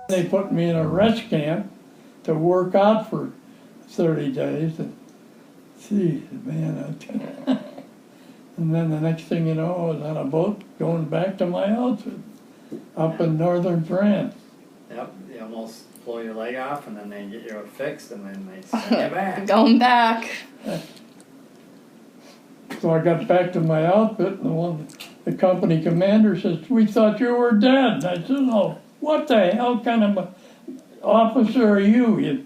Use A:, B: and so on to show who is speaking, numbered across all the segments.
A: They put me in a rest camp to work out for 30 days. And, geez, man, and then the next thing you know, I was on a boat going back to my outfit up in northern France.
B: Yep, you almost blow your leg off, and then they get you fixed, and then they send you back.
C: Going back.
A: So I got back to my outfit, and the company commander says, "We thought you were dead." And I said, "Oh, what the hell kind of a officer are you?"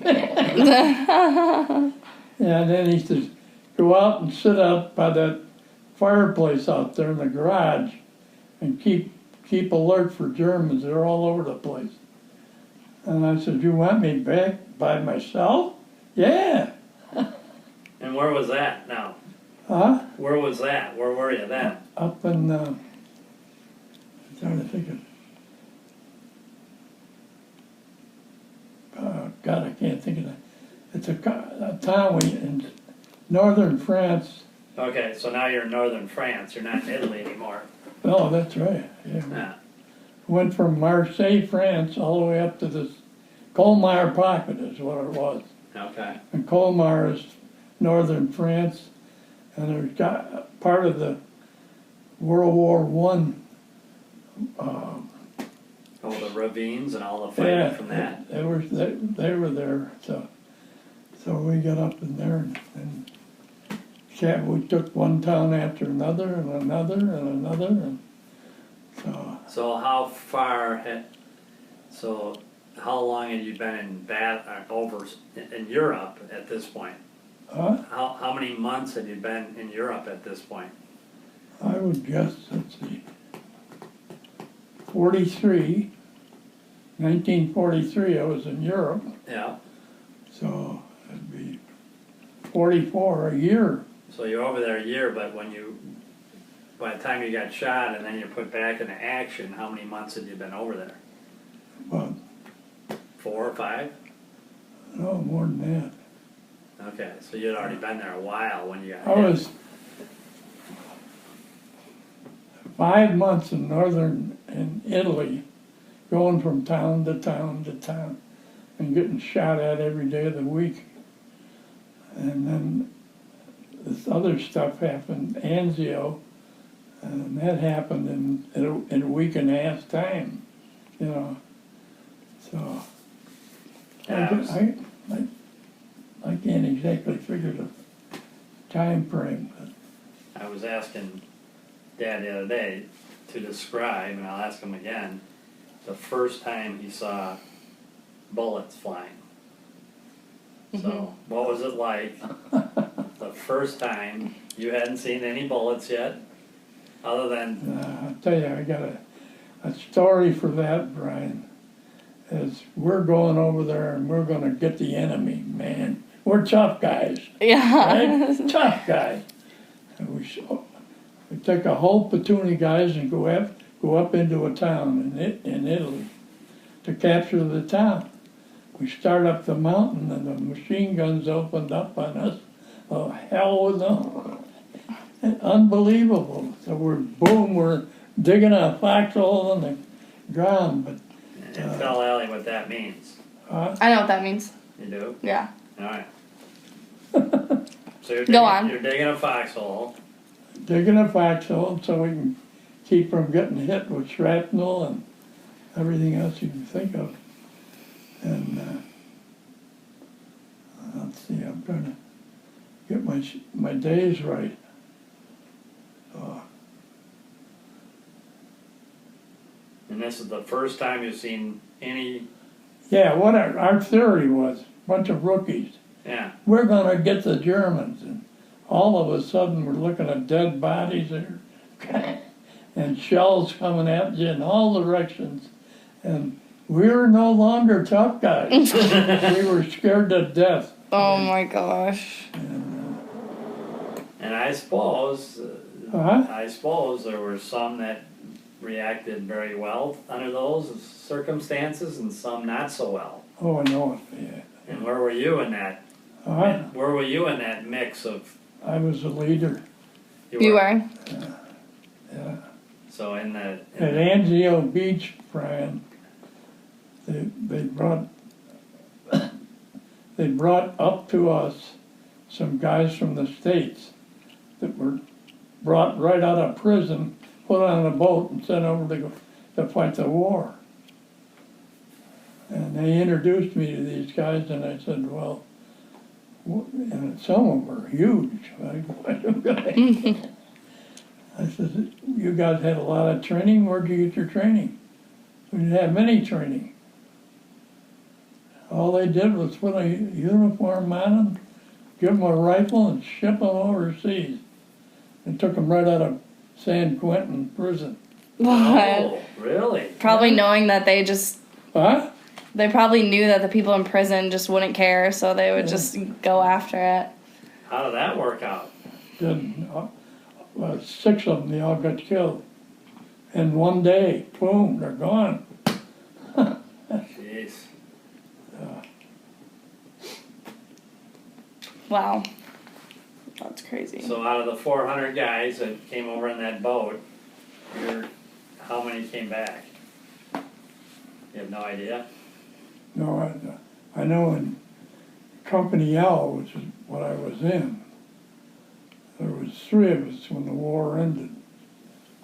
A: And then he says, "Go out and sit out by that fireplace out there in the garage and keep alert for Germans. They're all over the place." And I said, "You want me back by myself?" "Yeah."
B: And where was that now?
A: Huh?
B: Where was that? Where were you then?
A: Up in, I'm trying to think of, God, I can't think of that. It's a town in northern France.
B: Okay, so now you're in northern France. You're not in Italy anymore.
A: Oh, that's right, yeah.
B: Yeah.
A: Went from Marseille, France, all the way up to this Colmar Pocket is what it was.
B: Okay.
A: And Colmar is northern France, and there's got part of the World War One.
B: All the ravines and all the fighting from that.
A: They were there, so we got up in there and we took one town after another and another and another, and
B: So how long had you been over in Europe at this point?
A: Huh?
B: How many months had you been in Europe at this point?
A: I would guess, let's see, 1943 I was in Europe,
B: Yeah.
A: so it'd be 44 a year.
B: So you're over there a year, but by the time you got shot and then you're put back into action, how many months had you been over there?
A: But
B: 4 or 5?
A: no, more than that.
B: Okay, so you'd already been there a while when you got
A: I
B: hit.
A: was 5 months in Italy, going from town to town to town and getting shot at every day of the week. And then this other stuff happened, Anzio, and that happened in a week and a half time, you know. So
B: Yeah,
A: I can't exactly figure the time frame. But
B: I was asking Dad the other day to describe, and I'll ask him again, the first time he saw bullets flying. So, what was it like the first time? You hadn't seen any bullets yet, other than...
A: I'll tell you, I got a story for that, Brian. Is we're going over there and we're going to get the enemy, man. We're tough guys.
C: Yeah.
A: Right? Tough guys. And we took a whole platoon of guys and go up into a town in Italy to capture the town. We start up the mountain and the machine guns opened up on us. Oh, hell with them. Unbelievable. So we're digging a foxhole in the ground. But
B: And tell Allie what that means.
C: I know what that means.
B: You do?
C: Yeah.
B: Alright. So
C: Go on.
B: You're digging a foxhole.
A: Digging a foxhole so we can keep from getting hit with shrapnel and everything else you can think of. And let's see, I'm trying to get my days right.
B: And this is the first time you've seen any...
A: Yeah, what our theory was, bunch of rookies.
B: Yeah.
A: We're gonna get the Germans, and all of a sudden we're looking at dead bodies there, and shells coming at you in all directions, and we're no longer tough guys. We were scared to death.
C: Oh my gosh.
B: And I suppose there were some that reacted very well under those circumstances and some not so well.
A: Oh, I know it,
B: And where were you in that? Where were you in that mix of?
A: I was a leader.
C: You were?
A: Yeah.
B: So in the.
A: At Anzio Beach, Brian, they brought up to us some guys from the States that were brought right out of prison, put on a boat and sent over to fight the war. And they introduced me to these guys, and I said, well, and some of them were huge. I said, you guys had a lot of training? Where'd you get your training? We didn't have any training. All they did was put a uniform on them, give them a rifle, and ship them overseas. And took them right out of San Quentin prison.
C: What?
B: Oh, really?
C: Probably knowing that they just,
A: Huh?
C: they probably knew that the people in prison just wouldn't care, so they would just go after it.
B: How did that work out?
A: Then, 6 of them, they all got killed. In one day, boom, they're gone.
B: Jeez.
C: Wow. That's crazy.
B: So out of the 400 guys that came over in that boat, how many came back? You have no idea?
A: No, I know in Company L, which is what I was in, there was 3 of us when the war ended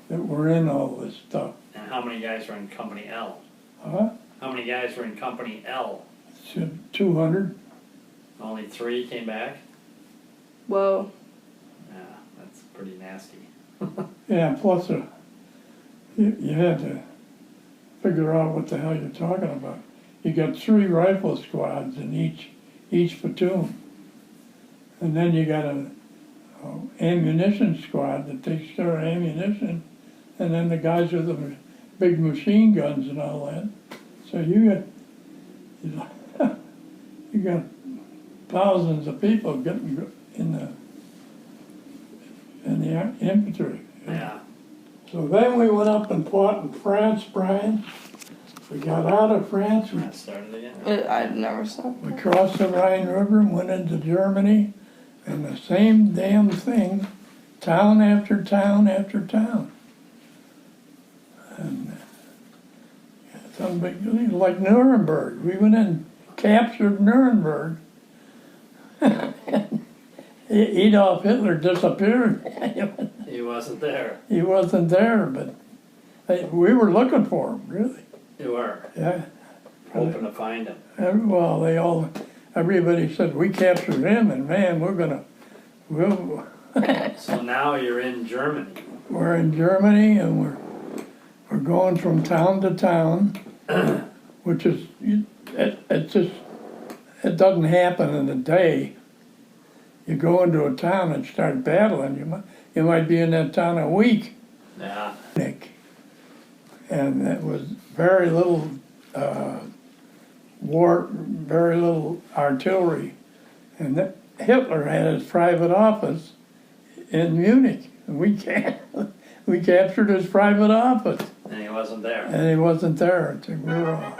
A: that were in all this stuff.
B: And how many guys were in Company L?
A: Huh?
B: How many guys were in Company L?
A: 200.
B: Only 3 came back?
C: Whoa.
B: Yeah, that's pretty nasty.
A: Yeah, plus you had to figure out what the hell you're talking about. You got 3 rifle squads in each platoon. And then you got a ammunition squad that takes care of ammunition, and then the guys with the big machine guns and all that. So you got thousands of people getting in the infantry.
B: Yeah.
A: So then we went up and fought in France, Brian. We got out of France,
B: That started again?
C: I'd never saw.
A: we crossed the Rhine River and went into Germany, and the same damn thing, town after town after town. And some big, like Nuremberg. We went in, captured Nuremberg. Adolf Hitler disappeared.
B: He wasn't there.
A: He wasn't there, but we were looking for him, really.
B: You were.
A: Yeah.
B: Hoping to find him.
A: Well, everybody said, we captured him, and man,
B: So now you're in Germany.
A: we're in Germany, and we're going from town to town, which is, it doesn't happen in a day. You go into a town and start battling, you might be in that town a week.
B: Yeah.
A: And it was very little very little artillery. And Hitler had his private office in Munich. And we captured his private office.
B: And he wasn't there.
A: And he wasn't there. We were all